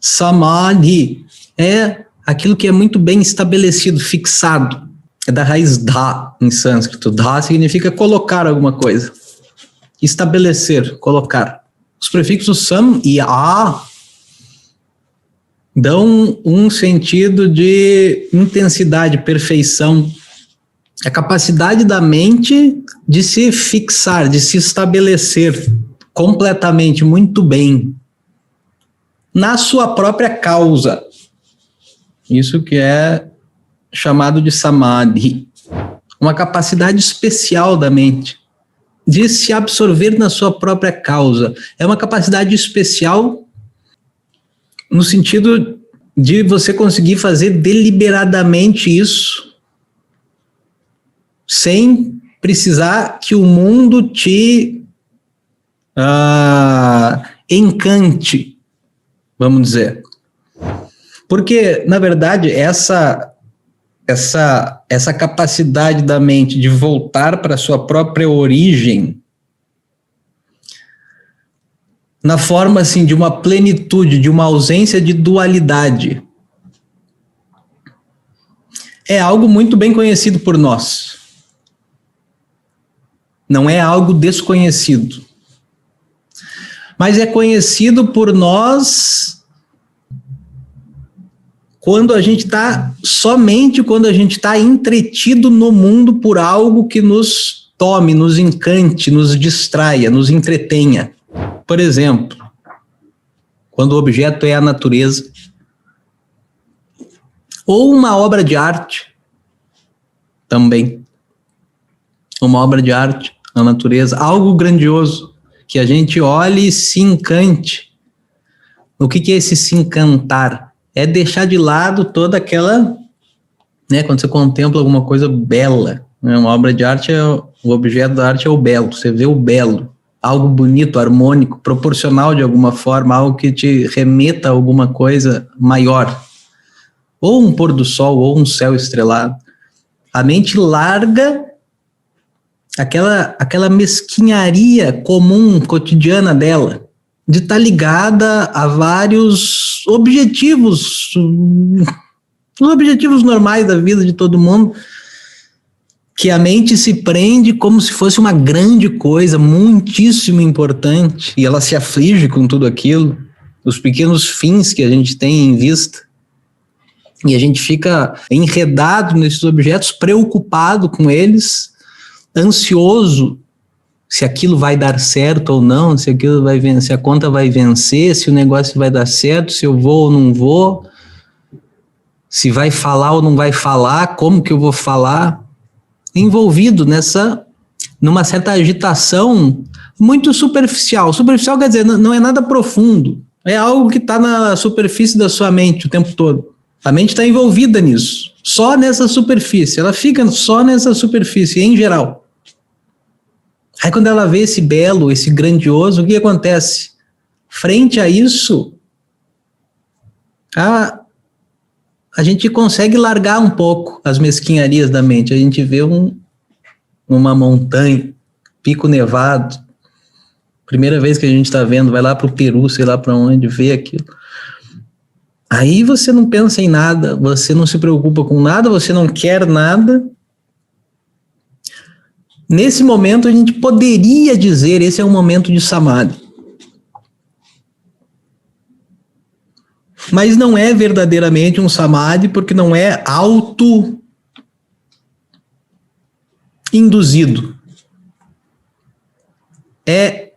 Samadhi é aquilo que é muito bem estabelecido, fixado. É da raiz dha em sânscrito. Dha significa colocar alguma coisa. Estabelecer, colocar. Os prefixos sam e a dão um sentido de intensidade, perfeição. A capacidade da mente de se fixar, de se estabelecer completamente, muito bem, na sua própria causa. Isso que é chamado de samadhi. Uma capacidade especial da mente de se absorver na sua própria causa. É uma capacidade especial no sentido de você conseguir fazer deliberadamente isso sem precisar que o mundo te encante, vamos dizer. Porque, na verdade, essa capacidade da mente de voltar para a sua própria origem, na forma assim, de uma plenitude, de uma ausência de dualidade, é algo muito bem conhecido por nós. Não é algo desconhecido. Mas é conhecido por nós somente quando a gente está entretido no mundo por algo que nos tome, nos encante, nos distraia, nos entretenha. Por exemplo, quando o objeto é a natureza, ou uma obra de arte, também. Uma obra de arte, a natureza, algo grandioso, que a gente olhe e se encante. O que é esse se encantar? É deixar de lado toda aquela, né, quando você contempla alguma coisa bela, né, uma obra de arte, o objeto da arte é o belo, você vê o belo, algo bonito, harmônico, proporcional de alguma forma, algo que te remeta a alguma coisa maior, ou um pôr do sol, ou um céu estrelado. A mente larga aquela mesquinharia comum, cotidiana dela, de estar ligada a vários objetivos, os objetivos normais da vida de todo mundo, que a mente se prende como se fosse uma grande coisa, muitíssimo importante, e ela se aflige com tudo aquilo, os pequenos fins que a gente tem em vista, e a gente fica enredado nesses objetos, preocupado com eles, ansioso se aquilo vai dar certo ou não, se aquilo vai vencer, se a conta vai vencer, se o negócio vai dar certo, se eu vou ou não vou, se vai falar ou não vai falar, como que eu vou falar, envolvido numa certa agitação muito superficial. Superficial quer dizer, não é nada profundo, é algo que está na superfície da sua mente o tempo todo. A mente está envolvida nisso, só nessa superfície, ela fica só nessa superfície, em geral. Aí quando ela vê esse belo, esse grandioso, o que acontece? Frente a isso, a gente consegue largar um pouco as mesquinharias da mente. A gente vê uma montanha, pico nevado, primeira vez que a gente está vendo, vai lá para o Peru, sei lá para onde, vê aquilo. Aí você não pensa em nada, você não se preocupa com nada, você não quer nada. Nesse momento a gente poderia dizer, esse é um momento de samadhi. Mas não é verdadeiramente um samadhi, porque não é auto-induzido. É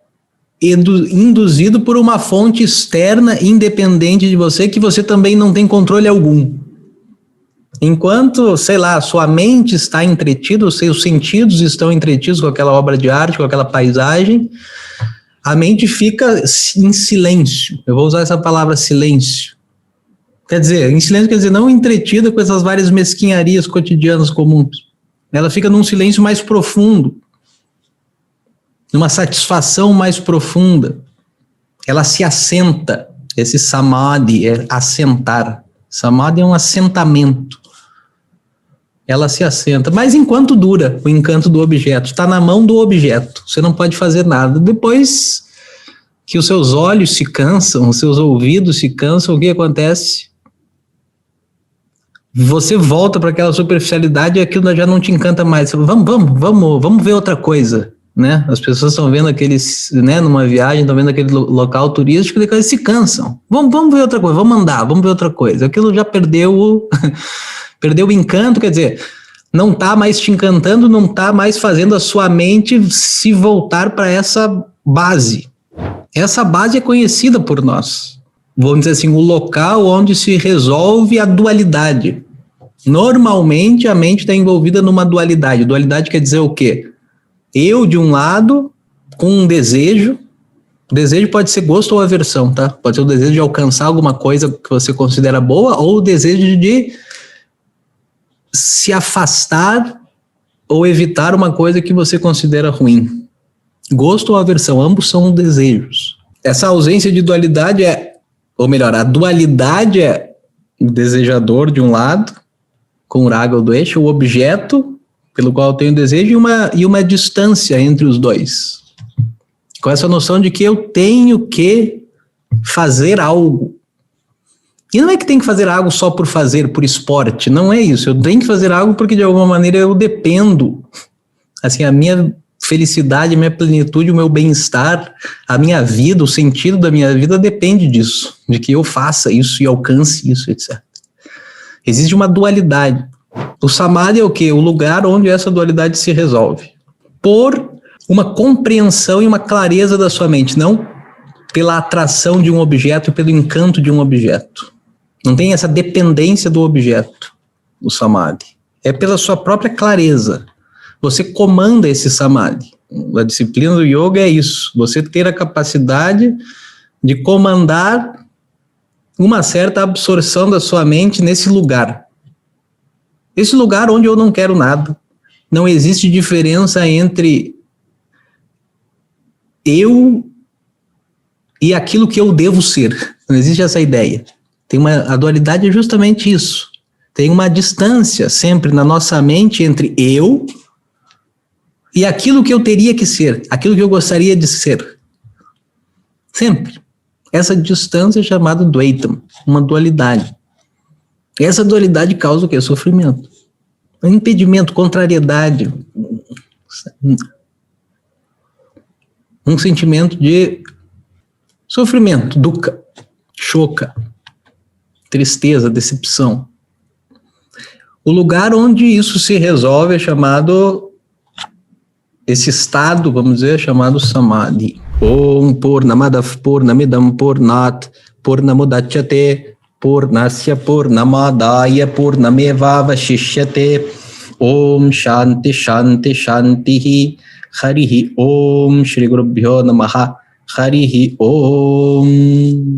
induzido por uma fonte externa, independente de você, que você também não tem controle algum. Enquanto, sei lá, sua mente está entretida, os seus sentidos estão entretidos com aquela obra de arte, com aquela paisagem, a mente fica em silêncio. Eu vou usar essa palavra silêncio. Quer dizer, em silêncio quer dizer não entretida com essas várias mesquinharias cotidianas comuns. Ela fica num silêncio mais profundo, numa satisfação mais profunda. Ela se assenta. Esse samadhi é assentar. Samadhi é um assentamento. Ela se assenta, mas enquanto dura o encanto do objeto, está na mão do objeto, você não pode fazer nada. Depois que os seus olhos se cansam, os seus ouvidos se cansam, o que acontece? Você volta para aquela superficialidade e aquilo já não te encanta mais. Vamos ver outra coisa, né? As pessoas estão vendo aqueles, né, numa viagem, estão vendo aquele local turístico e eles se cansam. Vamos ver outra coisa, vamos andar, vamos ver outra coisa. Aquilo já perdeu perdeu o encanto, quer dizer, não está mais te encantando, não está mais fazendo a sua mente se voltar para essa base. Essa base é conhecida por nós. Vamos dizer assim, o local onde se resolve a dualidade. Normalmente a mente está envolvida numa dualidade. Dualidade quer dizer o quê? Eu de um lado, com um desejo. O desejo pode ser gosto ou aversão, tá? Pode ser o desejo de alcançar alguma coisa que você considera boa ou o desejo de se afastar ou evitar uma coisa que você considera ruim. Gosto ou aversão, ambos são desejos. Essa ausência de dualidade ou melhor, a dualidade é o desejador de um lado, com o raga ou doesha, o objeto pelo qual eu tenho desejo e uma distância entre os dois. Com essa noção de que eu tenho que fazer algo. E não é que tem que fazer algo só por fazer, por esporte, não é isso. Eu tenho que fazer algo porque de alguma maneira eu dependo. Assim, a minha felicidade, a minha plenitude, o meu bem-estar, a minha vida, o sentido da minha vida depende disso, de que eu faça isso e alcance isso, etc. Existe uma dualidade. O samadhi é o quê? O lugar onde essa dualidade se resolve. Por uma compreensão e uma clareza da sua mente, não pela atração de um objeto e pelo encanto de um objeto. Não tem essa dependência do objeto, o samadhi. É pela sua própria clareza. Você comanda esse samadhi. A disciplina do yoga é isso. Você ter a capacidade de comandar uma certa absorção da sua mente nesse lugar. Esse lugar onde eu não quero nada. Não existe diferença entre eu e aquilo que eu devo ser. Não existe essa ideia. A dualidade é justamente isso. Tem uma distância sempre na nossa mente entre eu e aquilo que eu teria que ser, aquilo que eu gostaria de ser. Sempre. Essa distância é chamada Dvaitam, uma dualidade. Essa dualidade causa o quê? Sofrimento. Um impedimento, contrariedade. Um sentimento de sofrimento, dukkha, shoka, tristeza, decepção. O lugar onde isso se resolve é chamado, esse estado, vamos dizer, é chamado samadhi. Om Purnamadav Purnamidam Purnat Purnamudachyate Purnasya Purnamadaya Purnamevavashishyate. Om Shanti Shanti Shantihi Harihi Om Shri Gurubhyo Namaha Harihi Om.